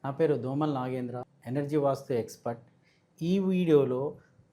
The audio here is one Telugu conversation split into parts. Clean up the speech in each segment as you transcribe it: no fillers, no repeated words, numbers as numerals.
నా పేరు దోమల్ నాగేంద్ర, ఎనర్జీ వాస్తు ఎక్స్పర్ట్. ఈ వీడియోలో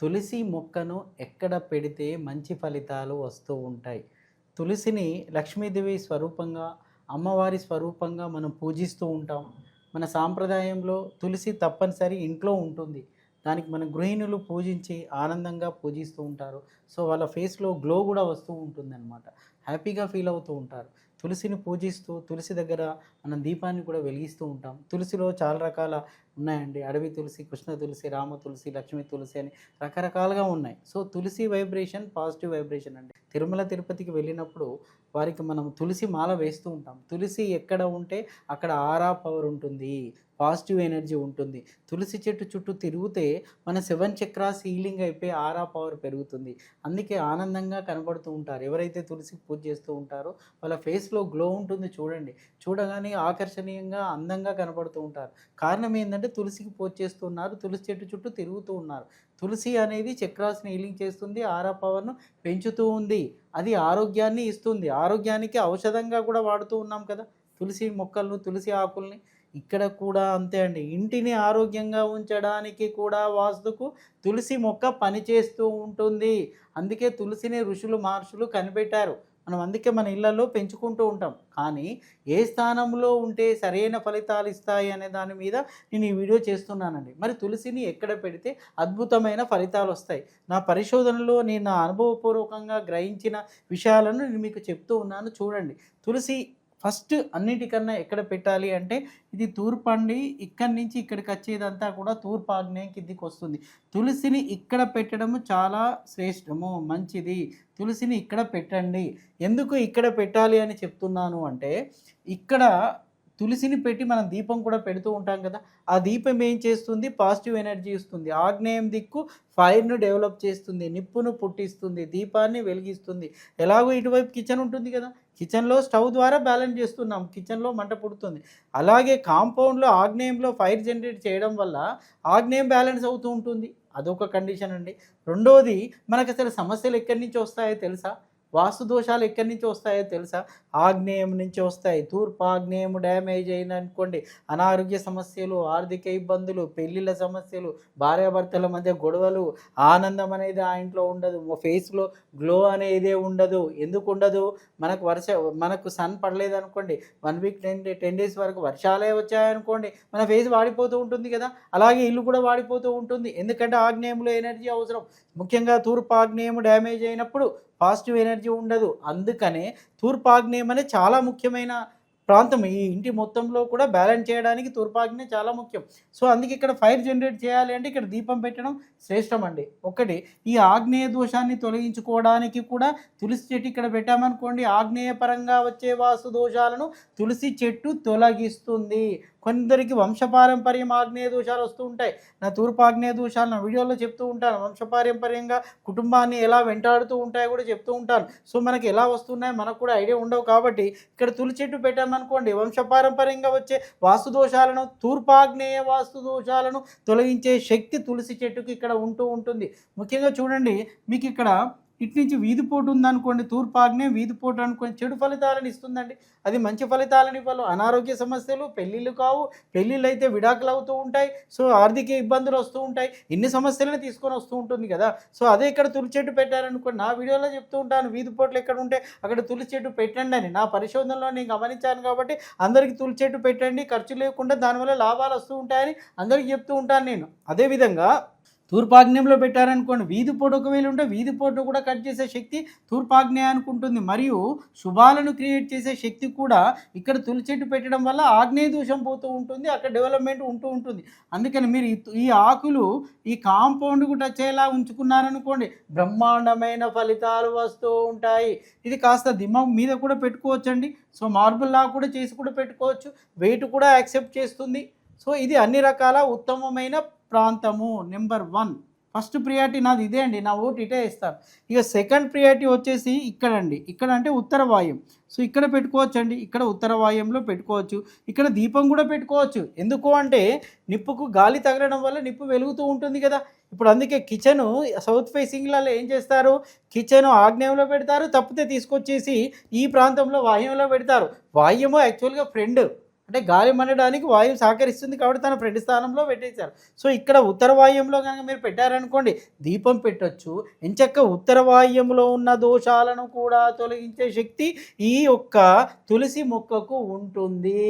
తులసి మొక్కను ఎక్కడ పెడితే మంచి ఫలితాలు వస్తూ ఉంటాయి. తులసిని లక్ష్మీదేవి స్వరూపంగా, అమ్మవారి స్వరూపంగా మనం పూజిస్తూ ఉంటాం. మన సాంప్రదాయంలో తులసి తప్పనిసరి ఇంట్లో ఉంటుంది. దానికి మన గృహిణులు పూజించి ఆనందంగా పూజిస్తూ ఉంటారు. సో వాళ్ళ ఫేస్లో గ్లో కూడా వస్తూ ఉంటుందన్నమాట. హ్యాపీగా ఫీల్ అవుతూ ఉంటారు. తులసిని పూజిస్తూ తులసి దగ్గర మనం దీపాన్ని కూడా వెలిగిస్తూ ఉంటాం. తులసిలో చాలా రకాల ఉన్నాయండి. అడవి తులసి, కృష్ణ తులసి, రామ తులసి, లక్ష్మీ తులసి అని రకరకాలుగా ఉన్నాయి. సో తులసి వైబ్రేషన్ పాజిటివ్ వైబ్రేషన్ అండి. తిరుమల తిరుపతికి వెళ్ళినప్పుడు వారికి మనం తులసి మాల వేస్తూ ఉంటాం. తులసి ఎక్కడ ఉంటే అక్కడ ఆరా పవర్ ఉంటుంది, పాజిటివ్ ఎనర్జీ ఉంటుంది. తులసి చెట్టు చుట్టూ తిరిగితే మన 7 చక్రాస్ హీలింగ్ అయిపోయి ఆరా పవర్ పెరుగుతుంది. అందుకే ఆనందంగా కనబడుతూ ఉంటారు. ఎవరైతే తులసికి పూజ చేస్తూ ఉంటారో వాళ్ళ ఫేస్లో గ్లో ఉంటుంది. చూడండి, చూడగానే ఆకర్షణీయంగా అందంగా కనబడుతూ ఉంటారు. కారణం ఏంటంటే తులసికి పూజ చేస్తున్నారు, తులసి చెట్టు చుట్టూ తిరుగుతూ ఉన్నారు. తులసి అనేది చక్రాస్ని హీలింగ్ చేస్తుంది, ఆరా పవర్ను పెంచుతూ ఉంది. అది ఆరోగ్యాన్ని ఇస్తుంది. ఆరోగ్యానికి ఔషధంగా కూడా వాడుతూ ఉన్నాం కదా తులసి మొక్కలను, తులసి ఆకుల్ని. ఇక్కడ కూడా అంతే అండి. ఇంటిని ఆరోగ్యంగా ఉంచడానికి కూడా వాస్తుకు తులసి మొక్క పనిచేస్తూ ఉంటుంది. అందుకే తులసిని ఋషులు మహర్షులు కనిపెట్టారు. మనం అందుకే మన ఇళ్లలో పెంచుకుంటూ ఉంటాం. కానీ ఏ స్థానంలో ఉంటే సరైన ఫలితాలు ఇస్తాయి అనే దాని మీద నేను ఈ వీడియో చేస్తున్నానండి. మరి తులసిని ఎక్కడ పెడితే అద్భుతమైన ఫలితాలు వస్తాయి, నా పరిశోధనలో నేను నా అనుభవపూర్వకంగా గ్రహించిన విషయాలను నేను మీకు చెప్తూ ఉన్నాను. చూడండి, తులసి ఫస్ట్ అన్నిటికన్నా ఎక్కడ పెట్టాలి అంటే ఇది తూర్పు అండి. ఇక్కడి నుంచి ఇక్కడికి వచ్చేదంతా కూడా తూర్పు ఆగ్నేయం కిందికి వస్తుంది. తులసిని ఇక్కడ పెట్టడము చాలా శ్రేష్టము, మంచిది. తులసిని ఇక్కడ పెట్టండి. ఎందుకు ఇక్కడ పెట్టాలి అని చెప్తున్నాను అంటే, ఇక్కడ తులసిని పెట్టి మనం దీపం కూడా పెడుతూ ఉంటాం కదా. ఆ దీపం ఏం చేస్తుంది? పాజిటివ్ ఎనర్జీ ఇస్తుంది. ఆగ్నేయం దిక్కు ఫైర్ను డెవలప్ చేస్తుంది, నిప్పును పుట్టిస్తుంది, దీపాన్ని వెలిగిస్తుంది. ఎలాగో ఇటువైపు కిచెన్ ఉంటుంది కదా, కిచెన్లో స్టవ్ ద్వారా బ్యాలెన్స్ చేస్తున్నాం, కిచెన్లో మంట పుడుతుంది. అలాగే కాంపౌండ్లో ఆగ్నేయంలో ఫైర్ జనరేట్ చేయడం వల్ల ఆగ్నేయం బ్యాలెన్స్ అవుతూ ఉంటుంది. అదొక కండిషన్ అండి. రెండోది, మనకు అసలు సమస్యలు ఎక్కడి నుంచి వస్తాయో తెలుసా? వాస్తు దోషాలు ఎక్కడి నుంచి వస్తాయో తెలుసా? ఆగ్నేయం నుంచి వస్తాయి. తూర్పు ఆగ్నేయం డ్యామేజ్ అయిందనుకోండి, అనారోగ్య సమస్యలు, ఆర్థిక ఇబ్బందులు, పెళ్ళిళ్ళ సమస్యలు, భార్యాభర్తల మధ్య గొడవలు, ఆనందం అనేది ఆ ఇంట్లో ఉండదు, ఫేస్లో గ్లో అనేదే ఉండదు. ఎందుకు ఉండదు? మనకు సన్ పడలేదనుకోండి, 1 వీక్ 10 డేస్ వరకు వర్షాలే వచ్చాయనుకోండి, మన ఫేస్ వాడిపోతూ ఉంటుంది కదా. అలాగే ఇల్లు కూడా వాడిపోతూ ఉంటుంది. ఎందుకంటే ఆగ్నేయంలో ఎనర్జీ అవసరం. ముఖ్యంగా తూర్పు ఆగ్నేయం డ్యామేజ్ అయినప్పుడు పాజిటివ్ ఎనర్జీ ఉండదు. అందుకనే తూర్పు ఆగ్నేయం అనేది చాలా ముఖ్యమైన ప్రాంతం. ఈ ఇంటి మొత్తంలో కూడా బ్యాలెన్స్ చేయడానికి తూర్పాగ్నేయం చాలా ముఖ్యం. సో అందుకే ఇక్కడ ఫైర్ జనరేట్ చేయాలి అంటే ఇక్కడ దీపం పెట్టడం శ్రేష్టం అండి. ఒకటి, ఈ ఆగ్నేయ దోషాన్ని తొలగించుకోవడానికి కూడా తులసి చెట్టు ఇక్కడ పెట్టామనుకోండి, ఆగ్నేయ పరంగా వచ్చే వాస్తు దోషాలను తులసి చెట్టు తొలగిస్తుంది. కొందరికి వంశపారంపర్యం ఆగ్నేయ దోషాలు వస్తూ ఉంటాయి. నా తూర్పు ఆగ్నేయ దోషాలు నా వీడియోలో చెప్తూ ఉంటాను. వంశపారంపర్యంగా కుటుంబాన్ని ఎలా వెంటాడుతూ ఉంటాయో కూడా చెప్తూ ఉంటాను. సో మనకి ఎలా వస్తున్నాయో మనకు కూడా ఐడియా ఉండవు. కాబట్టి ఇక్కడ తులసి చెట్టు పెట్టామనుకోండి, వంశపారంపర్యంగా వచ్చే వాస్తు దోషాలను, తూర్పు ఆగ్నేయ వాస్తు దోషాలను తొలగించే శక్తి తులసి చెట్టుకి ఇక్కడ ఉంటూ ఉంటుంది. ముఖ్యంగా చూడండి, మీకు ఇక్కడ ఇటు నుంచి వీధిపోటు ఉందనుకోండి, తూర్పు ఆగ్నేయం వీధిపోటు అనుకోండి, చెడు ఫలితాలను ఇస్తుందండి. అది మంచి ఫలితాలను ఇవ్వాలి. అనారోగ్య సమస్యలు, పెళ్ళిళ్ళు కావు, పెళ్ళిళ్ళు అయితే విడాకులు అవుతూ ఉంటాయి. సో ఆర్థిక ఇబ్బందులు వస్తూ ఉంటాయి. ఇన్ని సమస్యలను తీసుకొని వస్తూ ఉంటుంది కదా. సో అదే ఇక్కడ తులసి చెట్టు పెట్టారనుకోండి, నా వీడియోలో చెప్తూ ఉంటాను, వీధిపోట్లు ఎక్కడ ఉంటే అక్కడ తులసి చెట్టు పెట్టండి అని. నా పరిశోధనలో నేను గమనించాను కాబట్టి అందరికీ తులసి చెట్టు పెట్టండి, ఖర్చు లేకుండా దానివల్ల లాభాలు వస్తూ ఉంటాయని అందరికీ చెప్తూ ఉంటాను నేను. అదేవిధంగా తూర్పాగ్నేయంలో పెట్టారనుకోండి, వీధిపోటు ఒకవేళ ఉంటే వీధిపోటును కూడా కట్ చేసే శక్తి తూర్పాగ్నేయానికి ఉంటుంది. మరియు శుభాలను క్రియేట్ చేసే శక్తి కూడా ఇక్కడ తులసి చెట్టు పెట్టడం వల్ల ఆగ్నేయ దోషం పోతూ ఉంటుంది, అక్కడ డెవలప్మెంట్ ఉంటూ ఉంటుంది. అందుకని మీరు ఈ ఆకులు ఈ కాంపౌండ్కు టచ్ అయ్యేలా ఉంచుకున్నారనుకోండి, బ్రహ్మాండమైన ఫలితాలు వస్తూ ఉంటాయి. ఇది కాస్త దిమ్మం మీద కూడా పెట్టుకోవచ్చండి. సో మార్బుల్లా కూడా చేసి కూడా పెట్టుకోవచ్చు, వెయిట్ కూడా యాక్సెప్ట్ చేస్తుంది. సో ఇది అన్ని రకాల ఉత్తమమైన ప్రాంతము. నెంబర్ 1 ఫస్ట్ ప్రియారిటీ నాది ఇదే అండి. నా ఓటు ఇటే ఇస్తాను. ఇక సెకండ్ ప్రియారిటీ వచ్చేసి ఇక్కడ అండి. ఇక్కడ అంటే ఉత్తర వాయుం. సో ఇక్కడ పెట్టుకోవచ్చు అండి. ఇక్కడ ఉత్తర వాయుంలో పెట్టుకోవచ్చు. ఇక్కడ దీపం కూడా పెట్టుకోవచ్చు. ఎందుకు అంటే నిప్పుకు గాలి తగలడం వల్ల నిప్పు వెలుగుతూ ఉంటుంది కదా. ఇప్పుడు అందుకే కిచెను సౌత్ ఫేసింగ్లలో ఏం చేస్తారు, కిచెన్ ఆగ్నేయంలో పెడతారు, తప్పితే తీసుకొచ్చేసి ఈ ప్రాంతంలో వాయువ్యంలో పెడతారు. వాయువ్యము యాక్చువల్గా ఫ్రెండ్, అంటే గాలి మండడానికి వాయువు సహకరిస్తుంది కాబట్టి తన ఫ్రెండ్ స్థానంలో పెట్టేశారు. సో ఇక్కడ ఉత్తర వాయువ్యంలో కనుక మీరు పెట్టారనుకోండి, దీపం పెట్టొచ్చు. ఎంచక్క ఉత్తర వాయువ్యంలో ఉన్న దోషాలను కూడా తొలగించే శక్తి ఈ యొక్క తులసి మొక్కకు ఉంటుంది.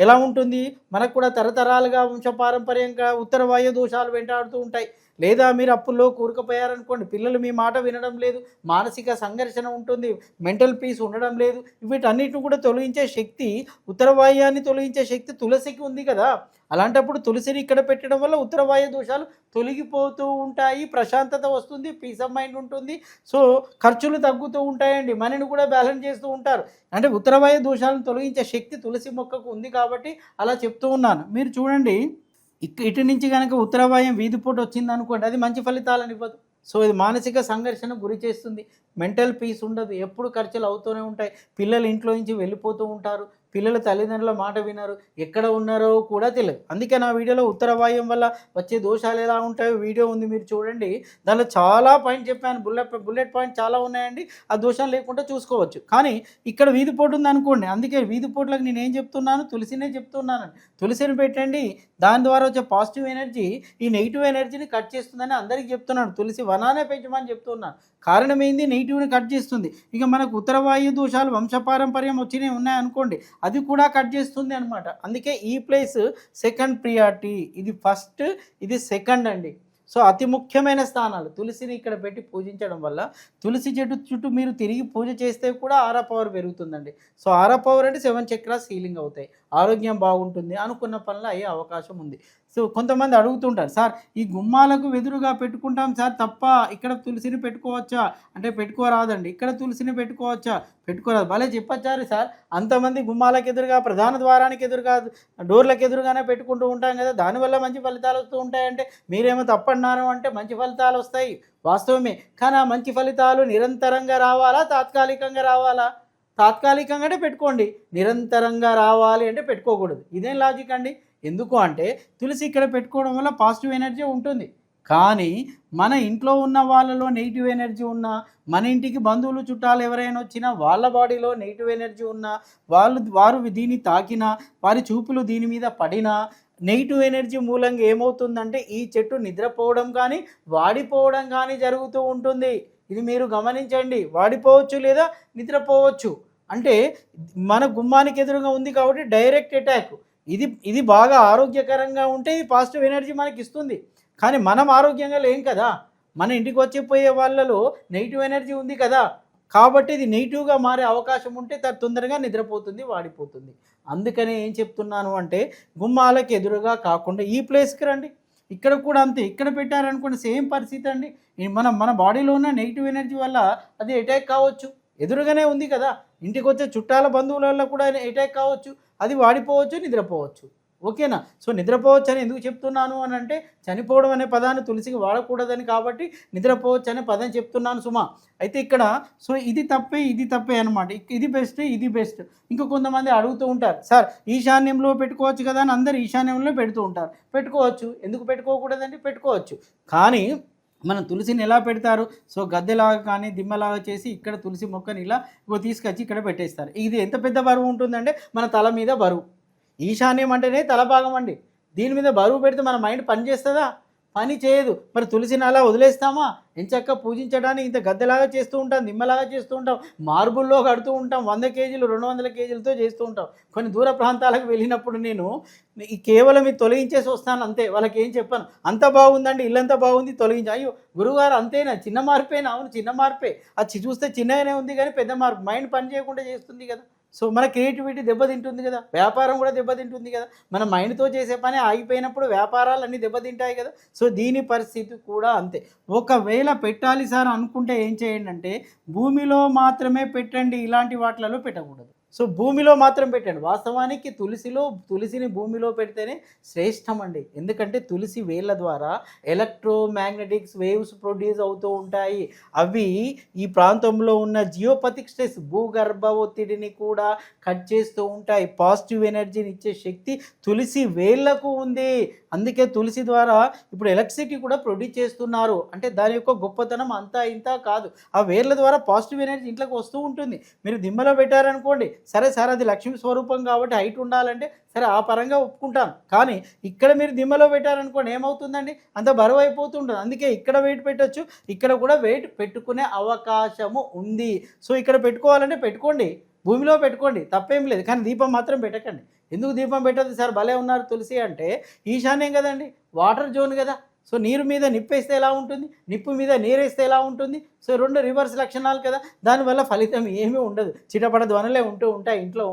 ఎలా ఉంటుంది? మనకు కూడా తరతరాలుగా వంశపారంపర్యంగా ఉత్తర వాయు దోషాలు వెంటాడుతూ ఉంటాయి. లేదా మీరు అప్పుల్లో కూరుకుపోయారనుకోండి, పిల్లలు మీ మాట వినడం లేదు, మానసిక సంఘర్షణ ఉంటుంది, మెంటల్ పీస్ ఉండడం లేదు. వీటన్నిటిని కూడా తొలగించే శక్తి, ఉత్తర వాయువ్యాన్ని తొలగించే శక్తి తులసికి ఉంది కదా. అలాంటప్పుడు తులసిని ఇక్కడ పెట్టడం వల్ల ఉత్తర వాయు దోషాలు తొలగిపోతూ ఉంటాయి, ప్రశాంతత వస్తుంది, పీస్ ఆఫ్ మైండ్ ఉంటుంది. సో ఖర్చులు తగ్గుతూ ఉంటాయండి, మనీని కూడా బ్యాలెన్స్ చేస్తూ ఉంటారు. అంటే ఉత్తర వాయు దోషాలను తొలగించే శక్తి తులసి మొక్కకు ఉంది కాబట్టి అలా చెప్తూ ఉన్నాను. మీరు చూడండి, ఇటు నుంచి కనుక ఉత్తర వాయువ్యం వీధిపోటు వచ్చిందనుకోండి, అది మంచి ఫలితాలను ఇవ్వదు. సో ఇది మానసిక సంఘర్షణ గురి చేస్తుంది, మెంటల్ పీస్ ఉండదు, ఎప్పుడు ఖర్చులు అవుతూనే ఉంటాయి, పిల్లలు ఇంట్లో నుంచి వెళ్ళిపోతూ ఉంటారు, పిల్లలు తల్లిదండ్రుల మాట వినరు, ఎక్కడ ఉన్నారో కూడా తెలియదు. అందుకే నా వీడియోలో ఉత్తర వాయువ్యం వల్ల వచ్చే దోషాలు ఎలా ఉంటాయో వీడియో ఉంది, మీరు చూడండి. దానిలో చాలా పాయింట్ చెప్పాను, బుల్లెట్ పాయింట్ చాలా ఉన్నాయండి. ఆ దోషాలు లేకుండా చూసుకోవచ్చు. కానీ ఇక్కడ వీధిపోటు ఉంది అనుకోండి, అందుకే వీధిపోట్లకు నేను ఏం చెప్తున్నాను, తులసినే చెప్తున్నాను. తులసిని పెట్టండి, దాని ద్వారా వచ్చే పాజిటివ్ ఎనర్జీ ఈ నెగిటివ్ ఎనర్జీని కట్ చేస్తుందని అందరికీ చెప్తున్నాను. తులసి వనానే పెంచమని చెప్తున్నాను. కారణం ఏంది? నెగిటివ్ని కట్ చేస్తుంది. ఇక మనకు ఉత్తర వాయు దోషాలు వంశపారంపర్యం వచ్చినవి ఉన్నాయనుకోండి, అది కూడా కట్ చేస్తుంది అనమాట. అందుకే ఈ ప్లేస్ సెకండ్ ప్రియారిటీ, ఇది ఫస్ట్, ఇది సెకండ్ అండి. సో అతి ముఖ్యమైన స్థానాలు. తులసిని ఇక్కడ పెట్టి పూజించడం వల్ల తులసి చెట్టు చుట్టూ మీరు తిరిగి పూజ చేస్తే కూడా ఆరా పవర్ పెరుగుతుందండి. సో ఆరా పవర్ అంటే 7 చక్రాస్ హీలింగ్ అవుతాయి, ఆరోగ్యం బాగుంటుంది, అనుకున్న పనులు అయ్యే అవకాశం ఉంది. సో కొంతమంది అడుగుతుంటారు, సార్ ఈ గుమ్మాలకు ఎదురుగా పెట్టుకుంటాం సార్ తప్ప ఇక్కడ తులసిని పెట్టుకోవచ్చా అంటే, పెట్టుకోరాదండి. ఇక్కడ తులసిని పెట్టుకోవచ్చా? పెట్టుకోరాదు. భలే చెప్పచ్చారు సార్, అంతమంది గుమ్మాలకు ఎదురుగా, ప్రధాన ద్వారానికి ఎదురుగా, డోర్లకు ఎదురుగానే పెట్టుకుంటూ ఉంటాం కదా, దానివల్ల మంచి ఫలితాలు వస్తూ ఉంటాయంటే మీరేమో తప్పన్నారు అంటే మంచి ఫలితాలు వస్తాయి, వాస్తవమే. కానీ ఆ మంచి ఫలితాలు నిరంతరంగా రావాలా, తాత్కాలికంగా రావాలా? తాత్కాలికంగా అంటే పెట్టుకోండి, నిరంతరంగా రావాలి అంటే పెట్టుకోకూడదు. ఇదేం లాజిక్ అండి? ఎందుకు అంటే తులసి ఇక్కడ పెట్టుకోవడం వల్ల పాజిటివ్ ఎనర్జీ ఉంటుంది. కానీ మన ఇంట్లో ఉన్న వాళ్ళలో నెగిటివ్ ఎనర్జీ ఉన్నా, మన ఇంటికి బంధువులు చుట్టాలు ఎవరైనా వచ్చినా వాళ్ళ బాడీలో నెగిటివ్ ఎనర్జీ ఉన్నా, వారు దీన్ని తాకినా, వారి చూపులు దీని మీద పడినా, నెగిటివ్ ఎనర్జీ మూలంగా ఏమవుతుందంటే ఈ చెట్టు నిద్రపోవడం కానీ వాడిపోవడం కానీ జరుగుతూ ఉంటుంది. ఇది మీరు గమనించండి. వాడిపోవచ్చు లేదా నిద్రపోవచ్చు. అంటే మన గుమ్మానికి ఎదురుగా ఉంది కాబట్టి డైరెక్ట్ అటాక్. ఇది బాగా ఆరోగ్యకరంగా ఉంటే ఇది పాజిటివ్ ఎనర్జీ మనకి ఇస్తుంది. కానీ మనం ఆరోగ్యంగా లేం కదా, మన ఇంటికి వచ్చిపోయే వాళ్ళలో నెగిటివ్ ఎనర్జీ ఉంది కదా, కాబట్టి ఇది నెగిటివ్గా మారే అవకాశం ఉంటే తొందరగా నిద్రపోతుంది, వాడిపోతుంది. అందుకనే ఏం చెప్తున్నాను అంటే గుమ్మాలకు ఎదురుగా కాకుండా ఈ ప్లేస్కి రండి. ఇక్కడ కూడా అంతే, ఇక్కడ పెట్టారనుకోండి సేమ్ పరిస్థితి అండి. మన బాడీలో ఉన్న నెగిటివ్ ఎనర్జీ వల్ల అది అటాక్ కావచ్చు. ఎదురుగానే ఉంది కదా, ఇంటికి వచ్చే చుట్టాల బంధువుల వల్ల కూడా అటాక్ కావచ్చు, అది వాడిపోవచ్చు, నిద్రపోవచ్చు. ఓకేనా? సో నిద్రపోవచ్చు అని ఎందుకు చెప్తున్నాను అని అంటే, చనిపోవడం అనే పదాన్ని తులసికి వాడకూడదని కాబట్టి నిద్రపోవచ్చు అనే పదం చెప్తున్నాను సుమా. అయితే ఇక్కడ సో ఇది తప్పే అనమాట. ఇది బెస్ట్, ఇది బెస్ట్. ఇంకా కొంతమంది అడుగుతూ ఉంటారు, సార్ ఈశాన్యంలో పెట్టుకోవచ్చు కదా అని, అందరు ఈశాన్యంలో పెడుతూ ఉంటారు. పెట్టుకోవచ్చు, ఎందుకు పెట్టుకోకూడదండి? పెట్టుకోవచ్చు. కానీ మనం తులసిని ఎలా పెడతారు? సో గద్దెలాగా కానీ దిమ్మలాగా చేసి ఇక్కడ తులసి మొక్కని ఇలా తీసుకొచ్చి ఇక్కడ పెట్టేస్తారు. ఇది ఎంత పెద్ద బరువు ఉంటుందంటే మన తల మీద బరువు. ఈశాన్యం అంటేనే తల భాగం అండి. దీని మీద బరువు పెడితే మన మైండ్ పని చేస్తుందా? పని చేయదు. మరి తులసిని అలా వదిలేస్తామా? ఎంచక్క పూజించడానికి ఇంత గద్దెలాగా చేస్తూ ఉంటాం, నిమ్మలాగా చేస్తూ ఉంటాం, మార్బుల్లో కడుతూ ఉంటాం, 100 కేజీలు 200 కేజీలతో చేస్తూ ఉంటాం. కొన్ని దూర ప్రాంతాలకు వెళ్ళినప్పుడు నేను కేవలం ఇది తొలగించేసి వస్తాను అంతే, వాళ్ళకి ఏం చెప్పాను, అంత బాగుందండి, ఇల్లంతా బాగుంది, తొలగించి. అయ్యో గురువుగారు అంతేనా, చిన్న మార్పేనా? అవును చిన్న మార్పే, అది చూస్తే చిన్నగానే ఉంది కానీ పెద్ద మార్పు, మైండ్ పని చేయకుండా చేస్తుంది కదా. సో మన క్రియేటివిటీ దెబ్బతింటుంది కదా, వ్యాపారం కూడా దెబ్బతింటుంది కదా. మన మైండ్తో చేసే పని ఆగిపోయినప్పుడు వ్యాపారాలు అన్నీ దెబ్బతింటాయి కదా. సో దీని పరిస్థితి కూడా అంతే. ఒకవేళ పెట్టాలి సార్ అనుకుంటే ఏం చేయండి అంటే, భూమిలో మాత్రమే పెట్టండి, ఇలాంటి వాటిలలో పెట్టకూడదు. సో భూమిలో మాత్రం పెట్టండి. వాస్తవానికి తులసిని భూమిలో పెడితేనే శ్రేష్టం అండి. ఎందుకంటే తులసి వేళ్ళ ద్వారా ఎలక్ట్రోమాగ్నెటిక్స్ వేవ్స్ ప్రొడ్యూస్ అవుతూ ఉంటాయి. అవి ఈ ప్రాంతంలో ఉన్న జియోపతిక్ స్ట్రెస్, భూగర్భ ఒత్తిడిని కూడా కట్ చేస్తూ ఉంటాయి. పాజిటివ్ ఎనర్జీని ఇచ్చే శక్తి తులసి వేళ్లకు ఉంది. అందుకే తులసి ద్వారా ఇప్పుడు ఎలక్ట్రిసిటీ కూడా ప్రొడ్యూస్ చేస్తున్నారు. అంటే దాని యొక్క గొప్పతనం అంతా ఇంత కాదు. ఆ వేర్ల ద్వారా పాజిటివ్ ఎనర్జీ ఇంట్లోకి వస్తూ ఉంటుంది. మీరు దిమ్మలో పెట్టారనుకోండి సరే సార్ అది లక్ష్మీ స్వరూపం కాబట్టి హైట్ ఉండాలంటే సరే ఆ పరంగా ఒప్పుకుంటాను. కానీ ఇక్కడ మీరు దిమ్మలో పెట్టారనుకోండి ఏమవుతుందండి, అంత బరువు అయిపోతుంటుంది. అందుకే ఇక్కడ వెయిట్ పెట్టొచ్చు, ఇక్కడ కూడా వెయిట్ పెట్టుకునే అవకాశము ఉంది. సో ఇక్కడ పెట్టుకోవాలంటే పెట్టుకోండి, భూమిలో పెట్టుకోండి, తప్పేం లేదు. కానీ దీపం మాత్రం పెట్టకండి. ఎందుకు దీపం పెట్టద్దు సార్, భలే ఉన్నారు తులసి అంటే ఈశాన్యం కదండి, వాటర్ జోన్ కదా. సో నీరు మీద నిప్పేస్తే ఎలా ఉంటుంది, నిప్పు మీద నీరేస్తే ఎలా ఉంటుంది. సో రెండు రివర్స్ లక్షణాలు కదా, దానివల్ల ఫలితం ఏమీ ఉండదు, చిటపట ధ్వనులే ఉంటూ ఉంటాయి ఇంట్లో.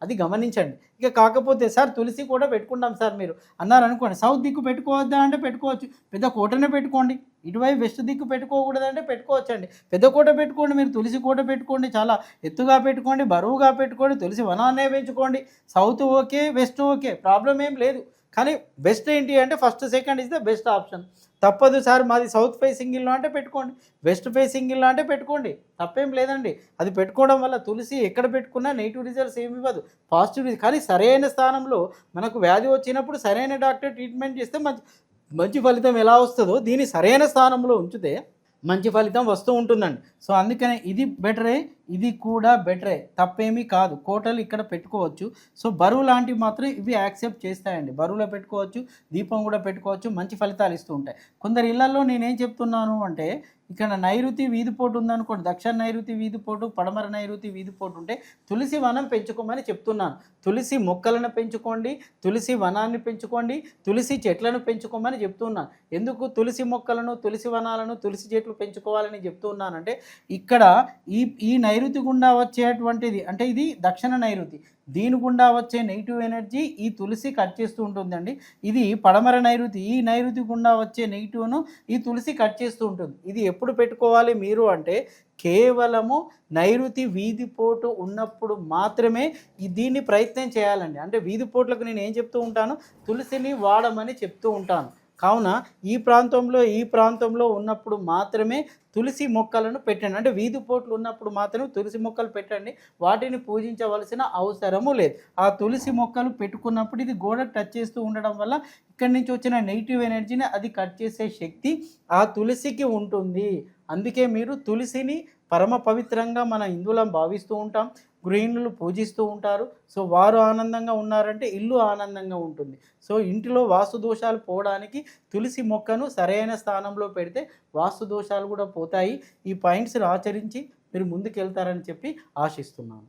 అది గమనించండి. ఇక కాకపోతే సార్ తులసి కూడా పెట్టుకుంటాం సార్ మీరు అన్నారనుకోండి, సౌత్ దిక్కు పెట్టుకోవద్దా అంటే పెట్టుకోవచ్చు, పెద్ద కోటనే పెట్టుకోండి. ఇటువైపు వెస్ట్ దిక్కు పెట్టుకోకూడదంటే పెట్టుకోవచ్చండి, పెద్ద కోట పెట్టుకోండి, మీరు తులసి కోట పెట్టుకోండి, చాలా ఎత్తుగా పెట్టుకోండి, బరువుగా పెట్టుకోండి, తులసి వనాన్నే పెంచుకోండి. South okay, west okay, problem ఏం లేదు. కానీ బెస్ట్ ఏంటి అంటే first second is the best option. తప్పదు సార్ మాది సౌత్ ఫేసింగ్ ఇల్లు అంటే పెట్టుకోండి, వెస్ట్ ఫేసింగ్ ఇల్లు అంటే పెట్టుకోండి, తప్పేం లేదండి. అది పెట్టుకోవడం వల్ల తులసి ఎక్కడ పెట్టుకున్నా నెగిటివ్ రిజల్ట్స్ ఏమి ఇవ్వదు, పాజిటివ్. కానీ సరైన స్థానంలో మనకు వ్యాధి వచ్చినప్పుడు సరైన డాక్టర్ ట్రీట్మెంట్ చేస్తే మంచి మంచి ఫలితం ఎలా వస్తుందో దీన్ని సరైన స్థానంలో ఉంచితే మంచి ఫలితం వస్తూ ఉంటుందండి. సో అందుకనే ఇది బెటరే, ఇది కూడా బెటరే, తప్పేమీ కాదు. కోటలు ఇక్కడ పెట్టుకోవచ్చు. సో బరువు లాంటివి మాత్రం ఇవి యాక్సెప్ట్ చేస్తాయండి. బరువులో పెట్టుకోవచ్చు, దీపం కూడా పెట్టుకోవచ్చు, మంచి ఫలితాలు ఇస్తూ ఉంటాయి. కొందరు ఇళ్లలో నేనేం చెప్తున్నాను అంటే, ఇక్కడ నైరుతి వీధిపోటు ఉందనుకోండి, దక్షిణ నైరుతి వీధిపోటు, పడమర నైరుతి వీధిపోటు ఉంటే తులసి వనం పెంచుకోమని చెప్తున్నాను. తులసి మొక్కలను పెంచుకోండి, తులసి వనాన్ని పెంచుకోండి, తులసి చెట్లను పెంచుకోమని చెప్తున్నాను. ఎందుకు తులసి మొక్కలను, తులసి వనాలను, తులసి చెట్లు పెంచుకోవాలని చెప్తున్నానంటే, ఇక్కడ ఈ నైరుతి గుండా వచ్చేటువంటిది అంటే ఇది దక్షిణ నైరుతి, దీని గుండా వచ్చే నెగిటివ్ ఎనర్జీ ఈ తులసి కట్ చేస్తూ ఉంటుందండి. ఇది పడమర నైరుతి, ఈ నైరుతి గుండా వచ్చే నెగిటివ్ను ఈ తులసి కట్ చేస్తూ ఉంటుంది. ఇది ఎప్పుడు పెట్టుకోవాలి మీరు అంటే, కేవలము నైరుతి వీధిపోటు ఉన్నప్పుడు మాత్రమే దీన్ని ప్రయత్నం చేయాలండి. అంటే వీధిపోట్లకు నేను ఏం చెప్తూ ఉంటాను, తులసిని వాడమని చెప్తూ ఉంటాను. కావున ఈ ప్రాంతంలో ఉన్నప్పుడు మాత్రమే తులసి మొక్కలను పెట్టండి. అంటే వీధిపోట్లు ఉన్నప్పుడు మాత్రమే తులసి మొక్కలు పెట్టండి, వాటిని పూజించవలసిన అవసరము లేదు. ఆ తులసి మొక్కలు పెట్టుకున్నప్పుడు ఇది గోడ టచ్ చేస్తూ ఉండడం వల్ల ఇక్కడి నుంచి వచ్చిన నెగిటివ్ ఎనర్జీని అది కట్ చేసే శక్తి ఆ తులసికి ఉంటుంది. అందుకే మీరు తులసిని పరమ పవిత్రంగా మన హిందువులం భావిస్తూ ఉంటాం, గృహిణులు పూజిస్తూ ఉంటారు. సో వారు ఆనందంగా ఉన్నారంటే ఇల్లు ఆనందంగా ఉంటుంది. సో ఇంటిలో వాస్తు దోషాలు పోవడానికి తులసి మొక్కను సరైన స్థానంలో పెడితే వాస్తు దోషాలు కూడా పోతాయి. ఈ పాయింట్స్ని ఆచరించి మీరు ముందుకెళ్తారని చెప్పి ఆశిస్తున్నాను.